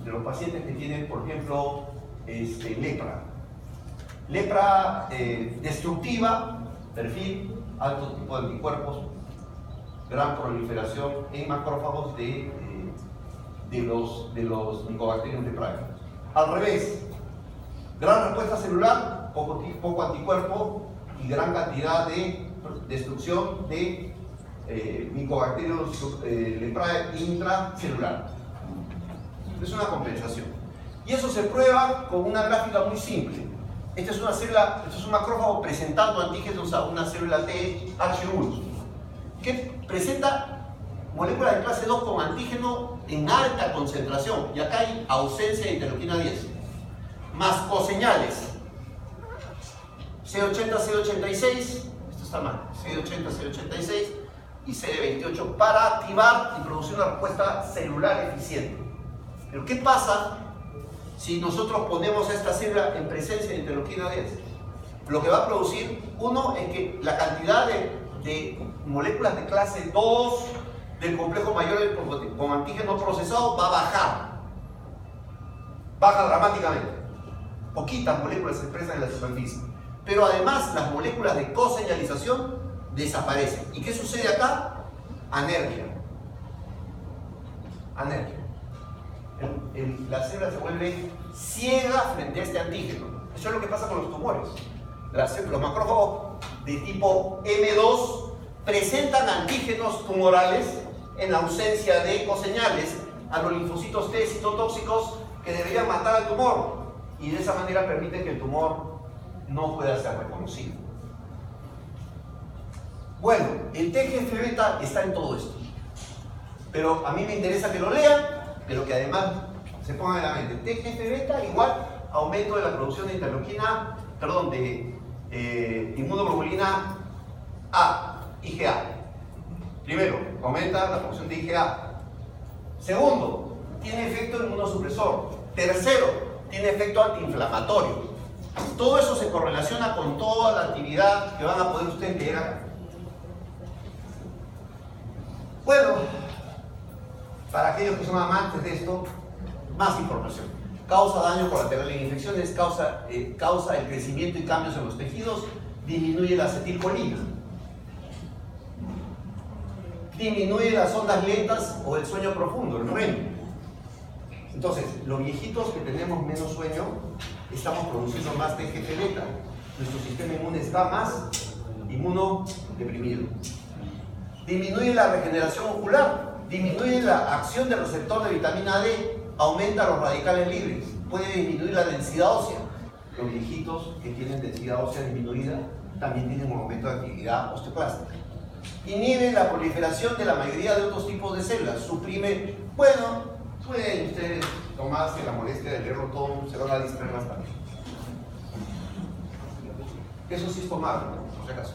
de los pacientes que tienen, por ejemplo, lepra. Lepra destructiva, perfil, alto tipo de anticuerpos, gran proliferación en macrófagos de los micobacterium leprae. Al revés, gran respuesta celular, poco anticuerpo y gran cantidad de destrucción de Mycobacterium leprae intracelular. Es una compensación. Y eso se prueba con una gráfica muy simple. Esta es una célula, esto es un macrófago presentando antígenos a una célula TH1 que presenta moléculas de clase 2 con antígeno en alta concentración, y acá hay ausencia de interleuquina 10, más coseñales C80, C86, esto está mal, C80, C86 y CD28 para activar y producir una respuesta celular eficiente. Pero ¿qué pasa si nosotros ponemos a esta célula en presencia de interleuquina 10? Lo que va a producir, uno, es que la cantidad de moléculas de clase 2 del complejo mayor con antígeno procesado va a baja dramáticamente. Poquitas moléculas se expresan en la superficie, pero además las moléculas de coseñalización desaparecen. ¿Y qué sucede acá? Anergia. La célula se vuelve ciega frente a este antígeno. Eso es lo que pasa con los tumores. Los macrófagos de tipo M2 presentan antígenos tumorales en ausencia de coseñales a los linfocitos T citotóxicos que deberían matar al tumor, y de esa manera permiten que el tumor no pueda ser reconocido. Bueno, el TGF-beta está en todo esto, pero a mí me interesa que lo lean, pero que además se pongan en la mente. TGF-beta igual aumento de la producción de interleuquina, perdón, de inmunoglobulina A, IgA. Primero, aumenta la producción de IgA. Segundo, tiene efecto inmunosupresor. Tercero, tiene efecto antiinflamatorio. Todo eso se correlaciona con toda la actividad que van a poder ustedes leer acá. Bueno, para aquellos que son amantes de esto, más información. Causa daño colateral en infecciones, causa el crecimiento y cambios en los tejidos, disminuye la acetilcolina, disminuye las ondas lentas o el sueño profundo, el REM. Entonces, los viejitos que tenemos menos sueño, estamos produciendo más TGF-beta. Nuestro sistema inmune está más inmunodeprimido. Disminuye la regeneración ocular, disminuye la acción del receptor de vitamina D, aumenta los radicales libres, puede disminuir la densidad ósea. Los viejitos que tienen densidad ósea disminuida también tienen un aumento de actividad osteoplástica. Inhibe la proliferación de la mayoría de otros tipos de células, suprime, bueno, pueden ustedes tomarse la molestia de leerlo todo, se van a distraer bastante. Eso sí es tomarlo, por si acaso.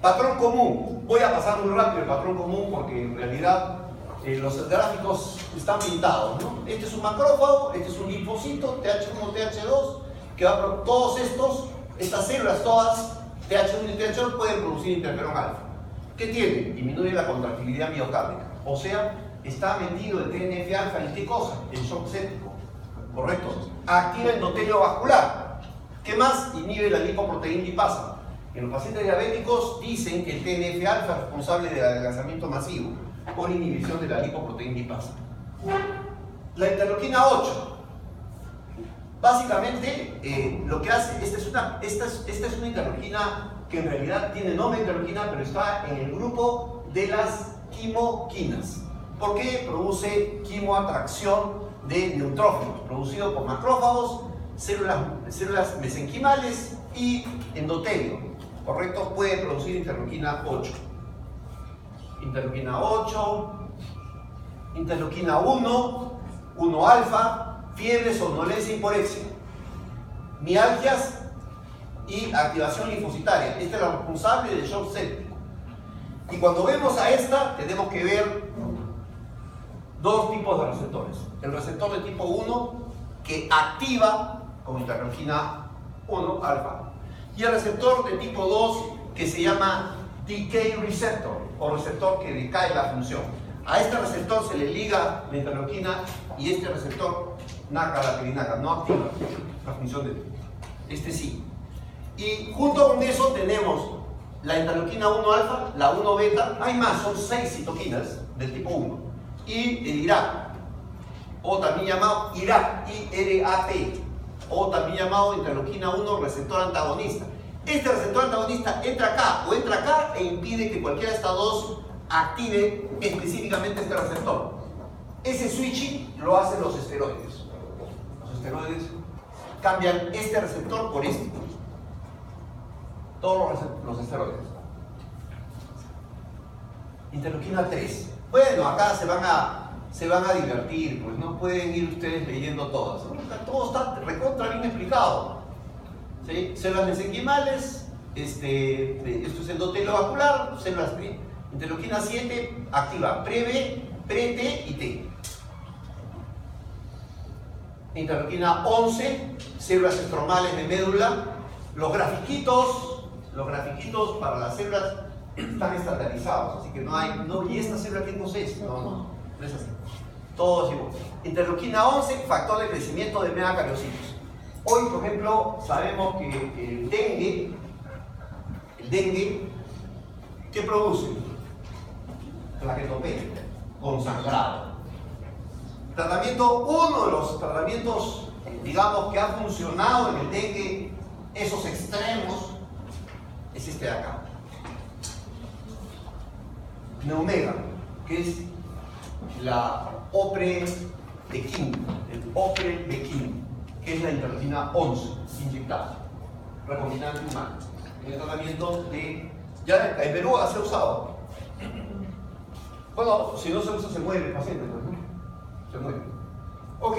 Patrón común. Voy a pasar muy rápido el patrón común porque en realidad los gráficos están pintados, ¿no? Este es un macrófago, este es un linfocito, TH1, TH2, que va por todos estas células, todas, TH1 y TH2, pueden producir interferón alfa. ¿Qué tiene? Disminuye la contractilidad miocárdica. O sea, está metido el TNF-alfa en qué cosa? En shock séptico. ¿Correcto? Activa endotelio vascular. ¿Qué más? Inhibe la lipoproteína lipasa. En los pacientes diabéticos dicen que el TNF-alfa es responsable del adelgazamiento masivo por inhibición de la lipoproteína lipasa. La interleuquina 8. Básicamente, lo que hace, esta es una interleuquina que en realidad tiene nombre de interleuquina, pero está en el grupo de las quimoquinas. ¿Por qué? Produce quimoatracción de neutrófilos, producido por macrófagos, células mesenquimales y endotelio. ¿Correcto? Puede producir interleuquina 8. Interleuquina 8, interleuquina 1, 1 alfa, fiebre, somnolencia y hiporexia, mialgias y activación linfocitaria. Esta es la responsable del shock séptico. Y cuando vemos a esta, tenemos que ver dos tipos de receptores. El receptor de tipo 1, que activa como interleuquina 1 alfa, y el receptor de tipo 2, que se llama decay receptor, o receptor que decae la función. A este receptor se le liga la interleuquina y este receptor NACA, la pirinaca, no activa la función de este sí. Y junto con eso tenemos la interleuquina 1 alfa, la 1 beta, hay más, son 6 citoquinas del tipo 1. Y el IRAP, o también llamado IRAP, I-R-A-P, o también llamado interleuquina 1 receptor antagonista. Este receptor antagonista entra acá e impide que cualquiera de estas dos active específicamente este receptor. Ese switching lo hacen los esteroides. Los esteroides cambian este receptor por este. Todos los esteroides. Interleuquina 3. Bueno, acá se van a divertir, pues no pueden ir ustedes leyendo todas. Todo está recontra bien explicado. ¿Sí? Células mesenquimales, esto es endotelio vascular, células interleuquina 7 activa pre-B, pre-T y T. Interleuquina 11, células estromales de médula. Los grafiquitos para las células están estandarizados, así que no hay, y esta célula tengo 6, no es así. Todos igual. Interleuquina 11, factor de crecimiento de megacariocitos. Hoy, por ejemplo, sabemos que el dengue, ¿qué produce? Plaquetopenia, con sangrado. Uno de los tratamientos, digamos, que ha funcionado en el dengue, esos extremos, es este de acá. Neomega, que es la oprebequin, que es la interleuquina 11 inyectada, recombinante humana, en el tratamiento de, ya en Perú se ha usado. Bueno, si no se usa se muere el paciente, ¿no? Se muere. Ok,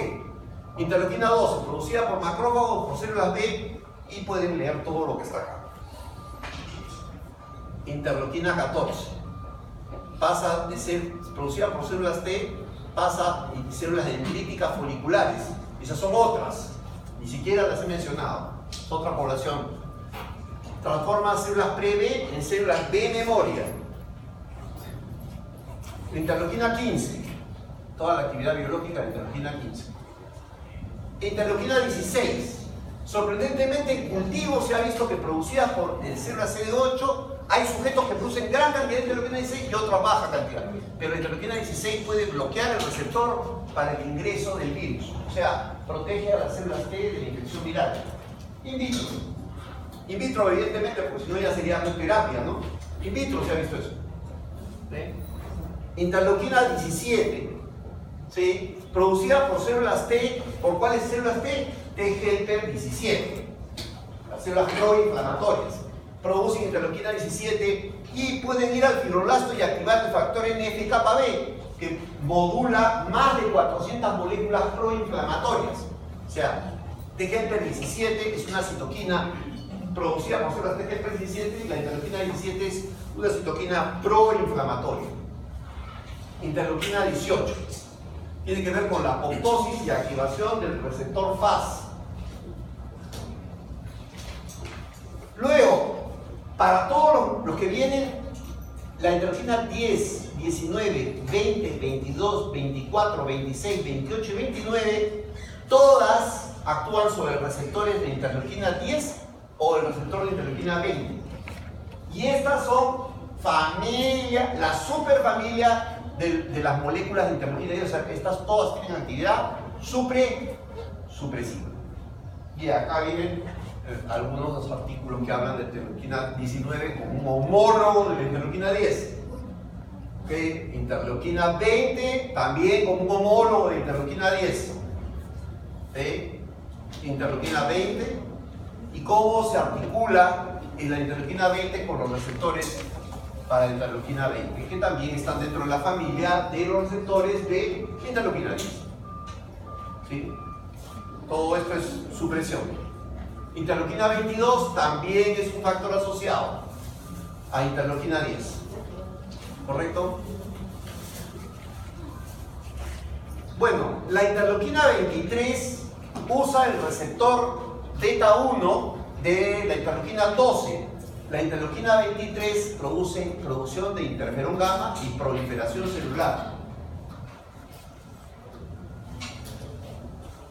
interleuquina 12, producida por macrófagos, por células B, y pueden leer todo lo que está acá. Interleuquina 14, pasa de ser producida por células T, pasa en células dendríticas foliculares. Esas son otras, ni siquiera las he mencionado, es otra población. Transforma células pre-B en células B memoria. Interleuquina 15, toda la actividad biológica de interleuquina 15. Interleuquina 16, sorprendentemente en cultivo se ha visto que producida por células CD8 hay sujetos que producen gran cantidad de interleuquina 16 y otra baja cantidad. Pero la interleuquina 16 puede bloquear el receptor para el ingreso del virus. O sea, protege a las células T de la infección viral. In vitro. In vitro, evidentemente, porque si no ya sería terapia, ¿no? In vitro se ha visto eso. ¿Sí? Interleuquina 17, ¿sí? Producida por células T. ¿Por cuáles células T? T helper 17. Las células proinflamatorias producen interleuquina 17 y pueden ir al fibroblasto y activar el factor NF-κB, que modula más de 400 moléculas proinflamatorias. O sea, T helper 17 es una citoquina producida por células T helper 17 y la interleuquina 17 es una citoquina proinflamatoria. Interleuquina 18 tiene que ver con la apoptosis y activación del receptor FAS. Luego, para todos los que vienen, la interleuquina 10, 19, 20, 22, 24, 26, 28 y 29, todas actúan sobre receptores de interleuquina 10 o el receptor de interleuquina 20. Y estas son la superfamilia de las moléculas de interleuquina 10. O sea, estas todas tienen actividad supresiva. Y acá vienen algunos de los artículos que hablan de interleuquina 19 como un homólogo de la interleuquina 10. ¿Okay? Interleuquina 20 también como un homólogo de interleuquina 10. ¿Sí? Interleuquina 20 y cómo se articula en la interleuquina 20 con los receptores para la interleuquina 20, que también están dentro de la familia de los receptores de interleuquina 10. ¿Sí? Todo esto es supresión. Interleuquina 22 también es un factor asociado a interleuquina 10. ¿Correcto? Bueno, la interleuquina 23 usa el receptor beta 1 de la interleuquina 12. La interleuquina 23 produce producción de interferón gamma y proliferación celular.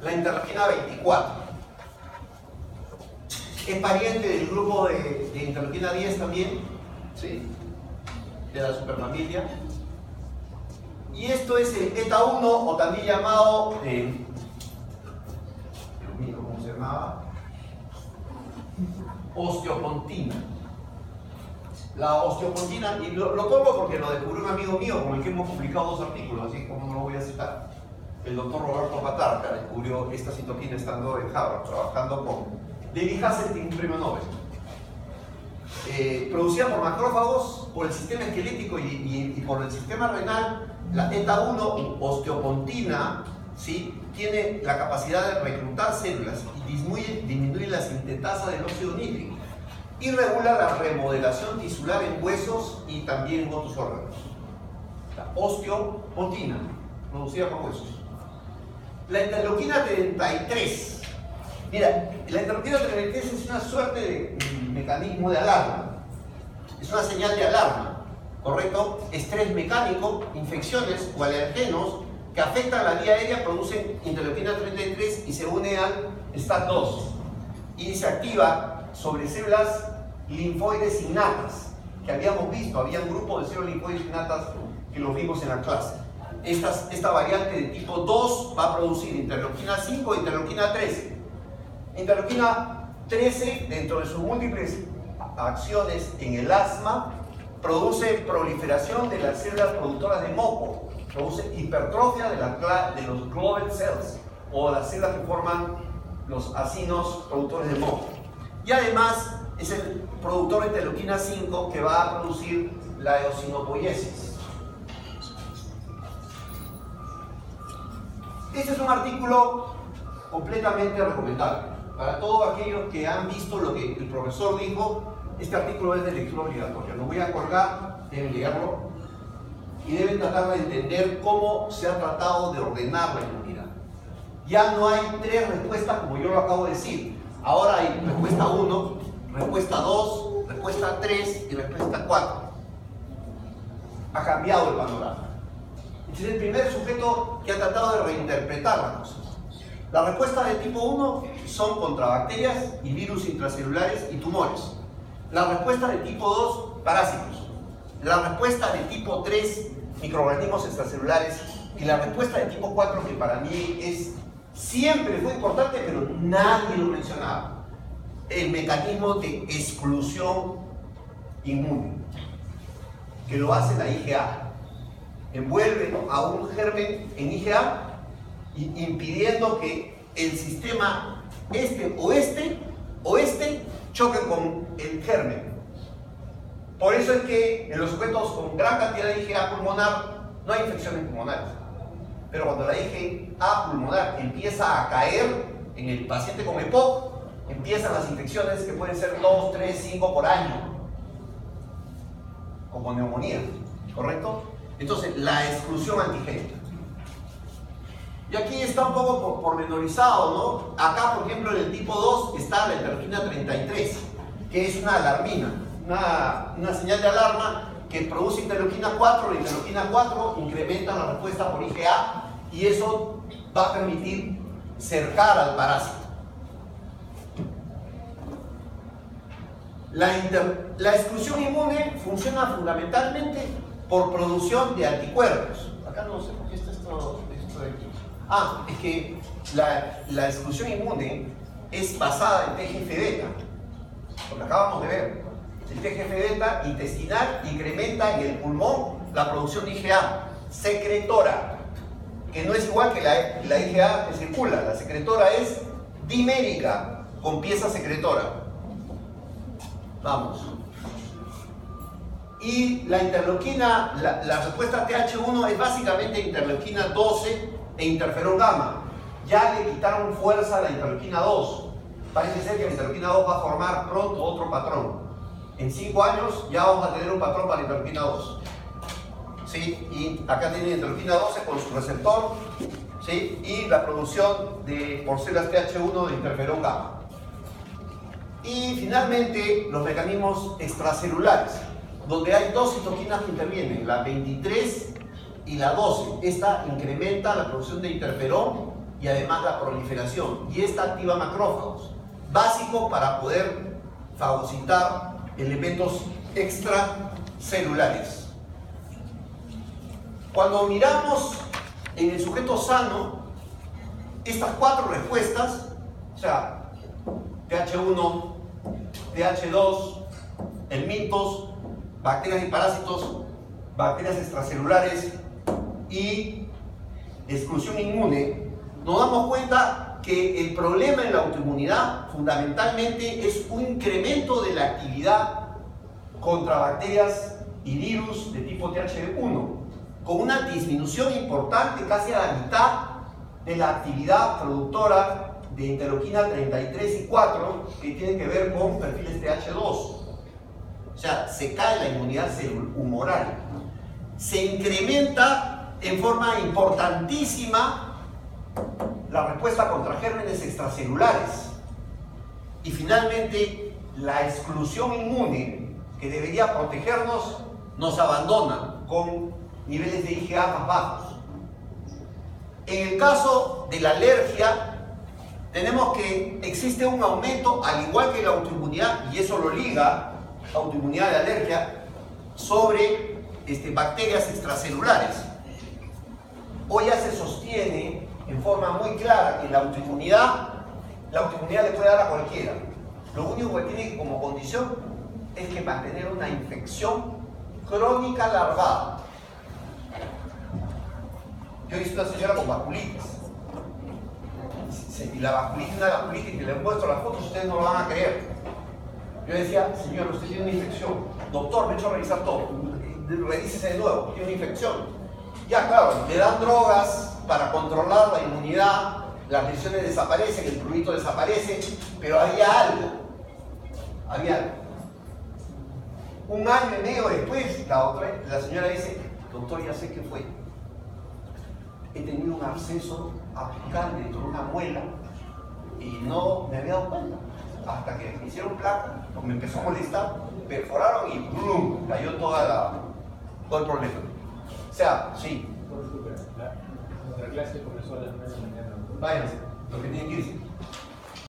La interleuquina 24 es pariente del grupo de interleuquina 10 también, ¿sí? De la superfamilia. Y esto es el beta 1, o también llamado, ¿cómo se llamaba? Osteopontina. La osteopontina, y lo pongo porque lo descubrió un amigo mío con el que hemos publicado 2 artículos, así como no lo voy a citar. El doctor Roberto Patarca descubrió esta citoquina estando en Harvard, trabajando con David Hasseltine, un premio Nobel. Producida por macrófagos, por el sistema esquelético y por el sistema renal, la ETA 1, osteopontina, ¿sí? Tiene la capacidad de reclutar células y disminuye la sintetasa del óxido nítrico y regula la remodelación tisular en huesos y también en otros órganos. La osteopontina, producida por huesos. La interleuquina 33. Mira, la interleuquina 33 es una suerte de mecanismo de alarma. Es una señal de alarma, ¿correcto? Estrés mecánico, infecciones o alergenos que afectan la vía aérea producen interleuquina 33 y se une al STAT2 y se activa sobre células linfoides innatas que habíamos visto. Había un grupo de células linfoides innatas que los vimos en la clase. Esta variante de tipo 2 va a producir interleuquina 5 e interleuquina 13. Interleuquina 13, dentro de sus múltiples acciones en el asma, produce proliferación de las células productoras de moco, produce hipertrofia de los Global cells o las células que forman los acinos productores de moco. Y además es el productor de interleuquina 5 que va a producir la eosinopoiesis. Este es un artículo completamente recomendable. Para todos aquellos que han visto lo que el profesor dijo, este artículo es de lectura obligatoria. Lo voy a colgar, deben leerlo y deben tratar de entender cómo se ha tratado de ordenar la inmunidad. Ya no hay 3 respuestas como yo lo acabo de decir. Ahora hay respuesta 1, respuesta 2, respuesta 3 y respuesta 4. Ha cambiado el panorama. Este es el primer sujeto que ha tratado de reinterpretar las cosas. Las respuestas de tipo 1 son contra bacterias y virus intracelulares y tumores. Las respuestas de tipo 2, parásitos. La respuesta de tipo 3, microorganismos extracelulares. Y la respuesta de tipo 4, que para mí siempre fue importante, pero nadie lo mencionaba. El mecanismo de exclusión inmune, que lo hace la IgA. envuelve a un germen en IgA, impidiendo que el sistema o este choquen con el germen. Por eso es que en los sujetos con gran cantidad de IgA pulmonar no hay infecciones pulmonares. Pero cuando la IgA pulmonar empieza a caer en el paciente con EPOC, empiezan las infecciones que pueden ser 2, 3, 5 por año, como neumonía, ¿correcto? Entonces, la exclusión antigénica. Y aquí está un poco pormenorizado, ¿no? Acá, por ejemplo, en el tipo 2 está la interleuquina 33, que es una alarmina, una señal de alarma que produce interleuquina 4. La interleuquina 4 incrementa la respuesta por IgA y eso va a permitir cercar al parásito. La exclusión inmune funciona fundamentalmente por producción de anticuerpos. Acá no sé por qué está esto de aquí. Es que la exclusión inmune es basada en TGF-beta, lo que acabamos de ver. El TGF-beta intestinal incrementa en el pulmón la producción de IgA secretora, que no es igual que la IgA que circula. La secretora es dimérica, con pieza secretora. Vamos. Y la interleuquina, la respuesta TH1 es básicamente interleuquina 12 e interferón gamma. Ya le quitaron fuerza a la interleuquina 2. Parece ser que la interleuquina 2 va a formar pronto otro patrón. En 5 años ya vamos a tener un patrón para la interleuquina 2. ¿Sí? Y acá tiene la interleuquina 12 con su receptor, ¿sí? Y la producción por células TH1 de interferón gamma. Y finalmente los mecanismos extracelulares, donde hay dos citoquinas que intervienen, la 23 y la 12. Esta incrementa la producción de interferón y además la proliferación. Y esta activa macrófagos, básico para poder fagocitar elementos extracelulares. Cuando miramos en el sujeto sano, estas 4 respuestas, o sea, TH1, TH2, helmintos, bacterias y parásitos, bacterias extracelulares y exclusión inmune, nos damos cuenta que el problema en la autoinmunidad fundamentalmente es un incremento de la actividad contra bacterias y virus de tipo TH1, con una disminución importante, casi a la mitad, de la actividad productora de interleuquina 33 y 4, que tiene que ver con perfiles TH2. O sea, se cae la inmunidad humoral. Se incrementa en forma importantísima la respuesta contra gérmenes extracelulares. Y finalmente, la exclusión inmune, que debería protegernos, nos abandona con niveles de IgA más bajos. En el caso de la alergia, tenemos que existe un aumento, al igual que la autoinmunidad, y eso lo liga, autoinmunidad de alergia, sobre bacterias extracelulares. Hoy ya se sostiene en forma muy clara que la autoinmunidad le puede dar a cualquiera. Lo único que tiene como condición es que mantener una infección crónica alargada. Yo he visto a una señora con vasculitis. Y la vasculitis, una vasculitis que le muestro las fotos, ustedes no lo van a creer. Yo decía, señor, usted tiene una infección. Doctor, me he hecho revisar todo. Revísese de nuevo, tiene una infección. Ya, claro, le dan drogas para controlar la inmunidad, las lesiones desaparecen, el prurito desaparece, pero había algo. Un año y medio después, la señora dice, doctor, ya sé qué fue. He tenido un absceso apical dentro de una muela y no me había dado cuenta. Hasta que me hicieron placa, me empezó a molestar, perforaron y ¡blum! Cayó todo el problema. O sea, sí. Nuestra clase comenzó a las 9 de la mañana. Váyanse, lo que tienen que irse.